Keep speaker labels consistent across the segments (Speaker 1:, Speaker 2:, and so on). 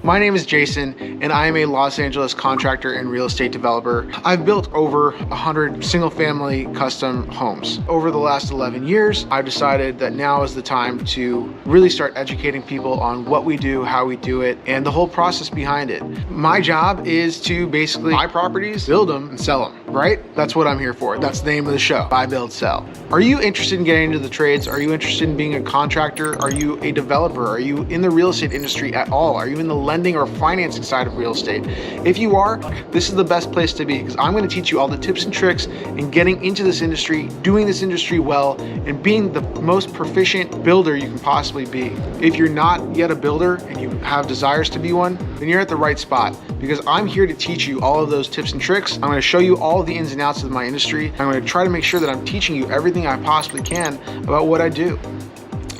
Speaker 1: My name is Jason, and I am a Los Angeles contractor and real estate developer. I've built over 100 single-family custom homes. Over the last 11 years, I've decided that now is the time to really start educating people on what we do, how we do it, and the whole process behind it. My job is to basically buy properties, build them, and sell them, right? That's what I'm here for. That's the name of the show, Buy, Build, Sell. Are you interested in getting into the trades? Are you interested in being a contractor? Are you a developer? Are you in the real estate industry at all? Are you in the lending or financing side of real estate? If you are, this is the best place to be, because I'm going to teach you all the tips and tricks in getting into this industry, doing this industry well, and being the most proficient builder you can possibly be. If you're not yet a builder and you have desires to be one, then you're at the right spot, because I'm here to teach you all of those tips and tricks. I'm going to show you all of the ins and outs of my industry. I'm going to try to make sure that I'm teaching you everything I possibly can about what I do.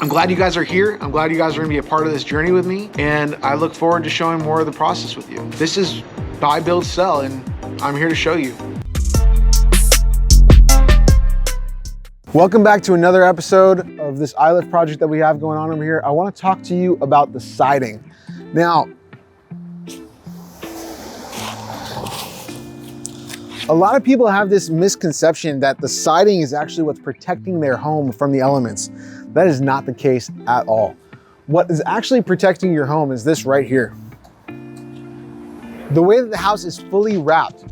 Speaker 1: I'm glad you guys are here. I'm glad you guys are gonna be a part of this journey with me, and I look forward to showing more of the process with you. This is Buy, Build, Sell, and I'm here to show you. Welcome back to another episode of this iLift project that we have going on over here. I wanna talk to you about the siding. Now, a lot of people have this misconception that the siding is actually what's protecting their home from the elements. That is not the case at all. What is actually protecting your home is this right here. The way that the house is fully wrapped,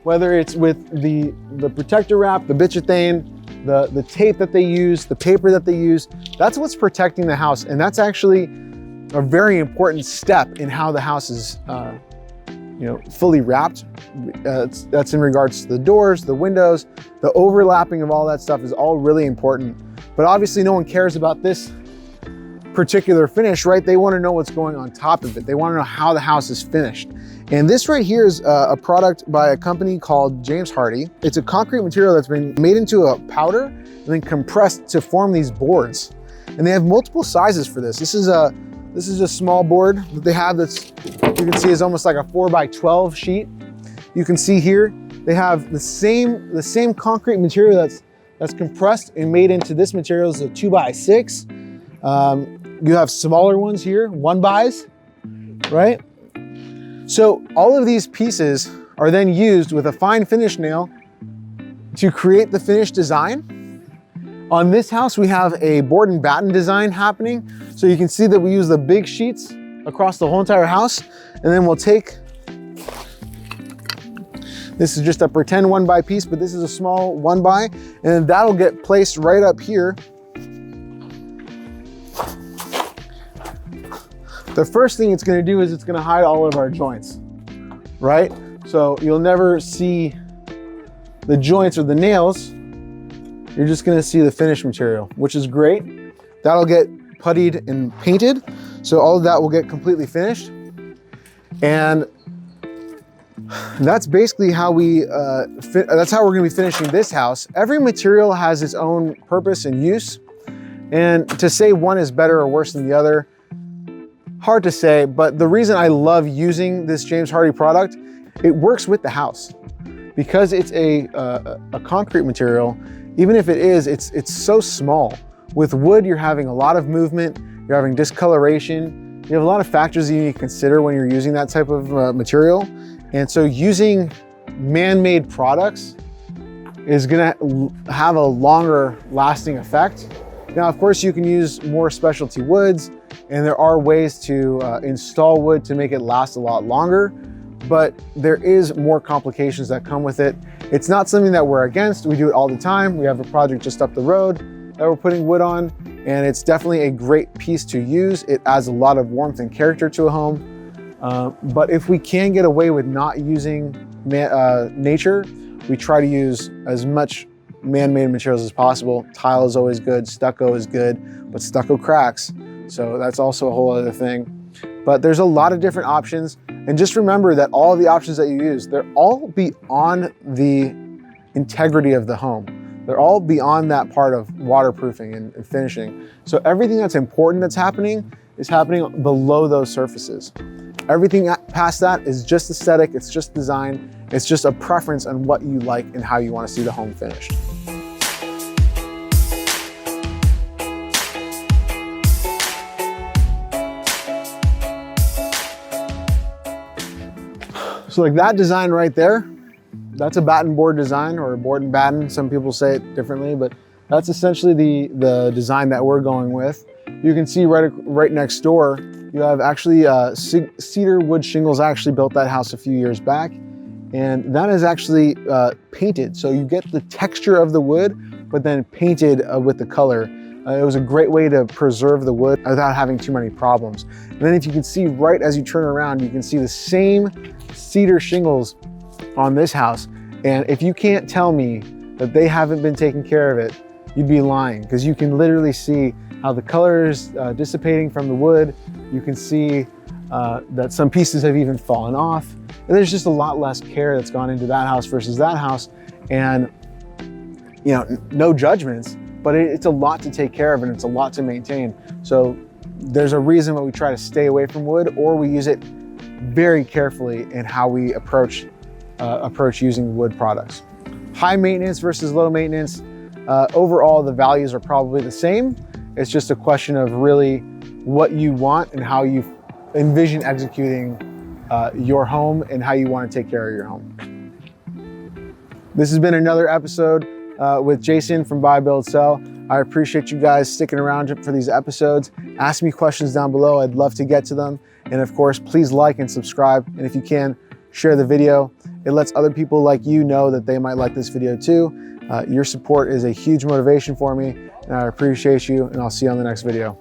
Speaker 1: whether it's with the protector wrap, the bituathane, the tape that they use, the paper that they use, that's what's protecting the house. And that's actually a very important step in how the house is fully wrapped. That's in regards to the doors, the windows, the overlapping of all that stuff is all really important. But obviously no one cares about this particular finish, right? They want to know what's going on top of it. They want to know how the house is finished. And this right here is a product by a company called James Hardie. It's a concrete material that's been made into a powder and then compressed to form these boards. And they have multiple sizes for this. This is a small board that they have that's, you can see, is almost like a 4x12 sheet. You can see here, they have the same concrete material that's compressed and made into this material is a 2x6. You have smaller ones here, 1x's, right? So all of these pieces are then used with a fine finish nail to create the finished design. On this house, we have a board and batten design happening. So you can see that we use the big sheets across the whole entire house. And then we'll take, this is just a pretend 1x piece, but this is a small 1x, and then that'll get placed right up here. The first thing it's gonna do is it's gonna hide all of our joints, right? So you'll never see the joints or the nails. You're just gonna see the finished material, which is great. That'll get puttied and painted. So all of that will get completely finished. And that's basically how that's how we're gonna be finishing this house. Every material has its own purpose and use. And to say one is better or worse than the other, hard to say, but the reason I love using this James Hardie product, it works with the house. Because it's a concrete material, even if it's so small. With wood, you're having a lot of movement, you're having discoloration, you have a lot of factors that you need to consider when you're using that type of material. And so using man-made products is gonna have a longer lasting effect. Now, of course, you can use more specialty woods, and there are ways to install wood to make it last a lot longer, but there is more complications that come with it. It's not something that we're against. We do it all the time. We have a project just up the road that we're putting wood on, and it's definitely a great piece to use. It adds a lot of warmth and character to a home. But if we can get away with not using nature, we try to use as much man-made materials as possible. Tile is always good, stucco is good, but stucco cracks. So that's also a whole other thing. But there's a lot of different options. And just remember that all of the options that you use, they're all beyond the integrity of the home. They're all beyond that part of waterproofing and finishing. So everything that's important that's happening is happening below those surfaces. Everything past that is just aesthetic, it's just design, it's just a preference on what you like and how you want to see the home finished. So like that design right there, that's a batten board design, or a board and batten. Some people say it differently, but that's essentially the design that we're going with. You can see right next door, you have actually cedar wood shingles. I actually built that house a few years back, and that is actually painted. So you get the texture of the wood, but then painted with the color. It was a great way to preserve the wood without having too many problems. And then if you can see right as you turn around, you can see the same cedar shingles on this house. And if you can't tell me that they haven't been taking care of it, you'd be lying, because you can literally see how the color is dissipating from the wood. You can see that some pieces have even fallen off. And there's just a lot less care that's gone into that house versus that house. And you know, no judgments, but it's a lot to take care of and it's a lot to maintain. So there's a reason why we try to stay away from wood, or we use it very carefully in how we approach using wood products. High maintenance versus low maintenance. Overall, the values are probably the same. It's just a question of really what you want and how you envision executing your home and how you want to take care of your home. This has been another episode with Jason from Buy, Build, Sell. I appreciate you guys sticking around for these episodes. Ask me questions down below. I'd love to get to them. And of course, please like and subscribe. And if you can, share the video. It lets other people like you know that they might like this video too. Your support is a huge motivation for me, and I appreciate you, and I'll see you on the next video.